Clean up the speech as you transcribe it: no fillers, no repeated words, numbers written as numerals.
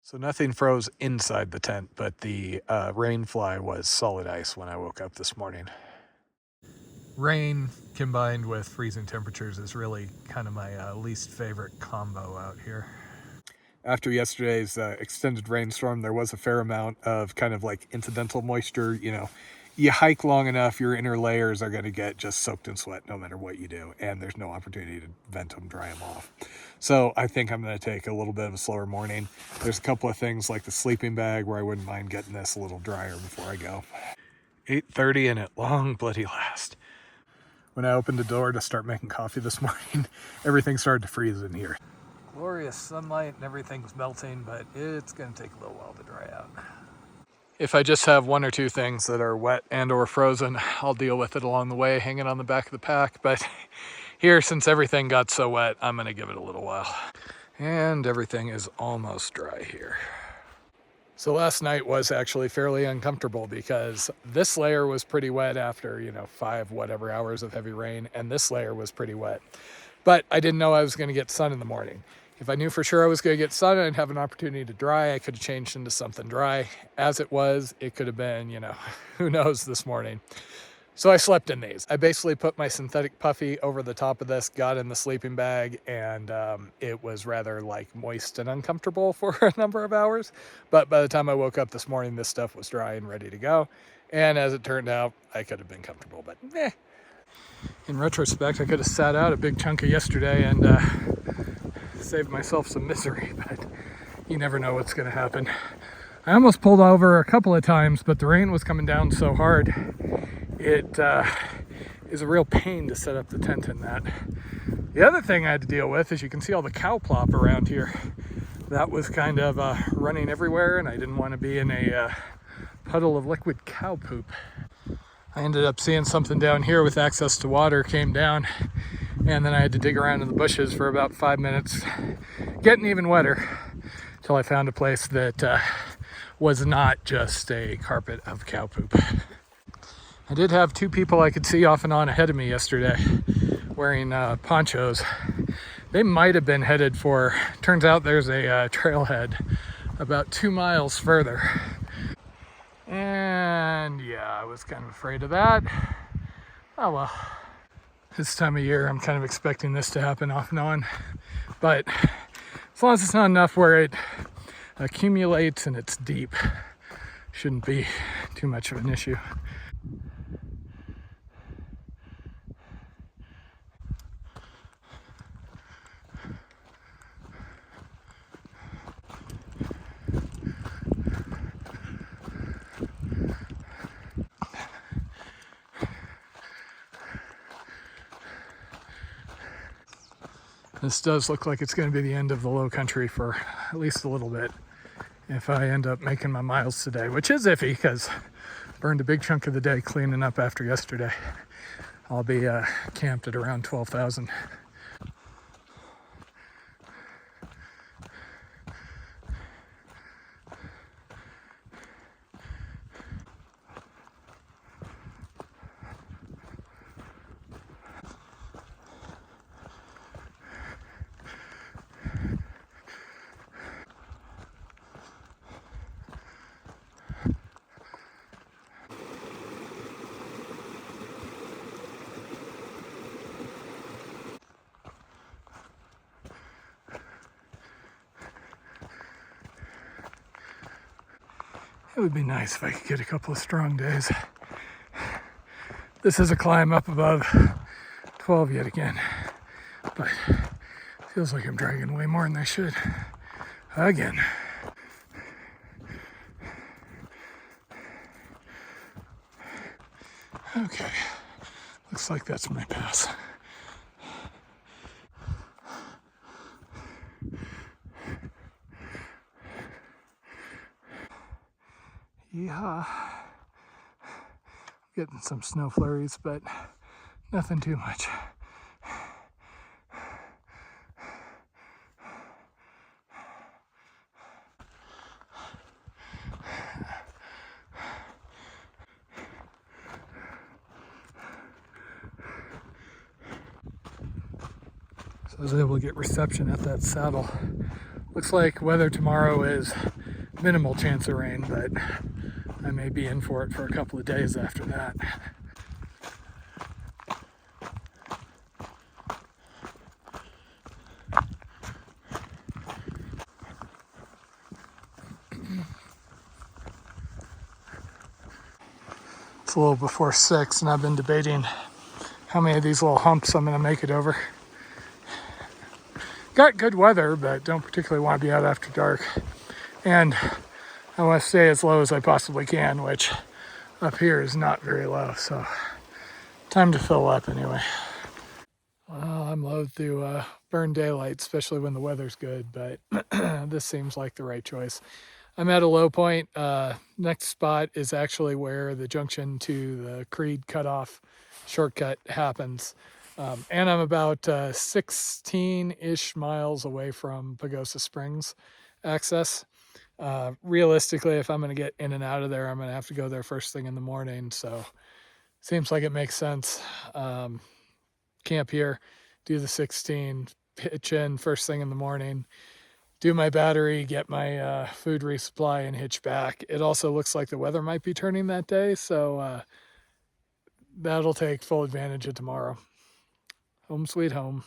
So nothing froze inside the tent, but the rain fly was solid ice when I woke up this morning. Rain combined with freezing temperatures is really kind of my least favorite combo out here. After yesterday's extended rainstorm, there was a fair amount of kind of like incidental moisture. You know, you hike long enough, your inner layers are going to get just soaked in sweat no matter what you do, and there's no opportunity to vent them, dry them off. So I think I'm going to take a little bit of a slower morning. There's a couple of things like the sleeping bag where I wouldn't mind getting this a little drier before I go. 8:30 and at long bloody last. When I opened the door to start making coffee this morning, everything started to freeze in here. Glorious sunlight and everything's melting, but it's going to take a little while to dry out. If I just have one or two things that are wet and or frozen, I'll deal with it along the way, hanging on the back of the pack. But here, since everything got so wet, I'm going to give it a little while. And everything is almost dry here. So last night was actually fairly uncomfortable because this layer was pretty wet after, 5 whatever hours of heavy rain, and this layer was pretty wet. But I didn't know I was going to get sun in the morning. If I knew for sure I was going to get sun and I'd have an opportunity to dry, I could have changed into something dry. As it was, it could have been, who knows this morning. So I slept in these. I basically put my synthetic puffy over the top of this, got in the sleeping bag, and it was rather like moist and uncomfortable for a number of hours. But by the time I woke up this morning, this stuff was dry and ready to go. And as it turned out, I could have been comfortable, but eh. In retrospect, I could have sat out a big chunk of yesterday and saved myself some misery, but you never know what's going to happen. I almost pulled over a couple of times, but the rain was coming down so hard. It is a real pain to set up the tent in that. The other thing I had to deal with is you can see all the cow plop around here. That was kind of running everywhere, and I didn't want to be in a puddle of liquid cow poop. I ended up seeing something down here with access to water, came down, and then I had to dig around in the bushes for about 5 minutes, getting even wetter, till I found a place that was not just a carpet of cow poop. I did have 2 people I could see off and on ahead of me yesterday wearing ponchos. They might have been headed for, turns out there's a trailhead about 2 miles further. And yeah, I was kind of afraid of that. Oh well. This time of year, I'm kind of expecting this to happen off and on. But as long as it's not enough where it accumulates and it's deep, shouldn't be too much of an issue. This does look like it's going to be the end of the low country for at least a little bit if I end up making my miles today, which is iffy because I burned a big chunk of the day cleaning up after yesterday. I'll be camped at around 12,000. It would be nice if I could get a couple of strong days. This is a climb up above 12 yet again, but feels like I'm dragging way more than I should. Again. Okay, looks like that's my pass. Yeah, getting some snow flurries, but nothing too much. So I was able to get reception at that saddle Looks like weather tomorrow is minimal chance of rain, but I may be in for it for a couple of days after that. It's a little before 6 and I've been debating how many of these little humps I'm going to make it over. Got good weather, but don't particularly want to be out after dark. And I want to stay as low as I possibly can, which up here is not very low. So time to fill up anyway. Well, I'm loath to burn daylight, especially when the weather's good, but this seems like the right choice. I'm at a low point. Next spot is actually where the junction to the Creed cutoff shortcut happens. And I'm about 16-ish miles away from Pagosa Springs access. Realistically, if I'm going to get in and out of there, I'm going to have to go there first thing in the morning. So seems like it makes sense. Camp here, do the 16, pitch in first thing in the morning, do my battery, get my food resupply, and hitch back. It also looks like the weather might be turning that day, so that'll take full advantage of tomorrow. Home sweet home.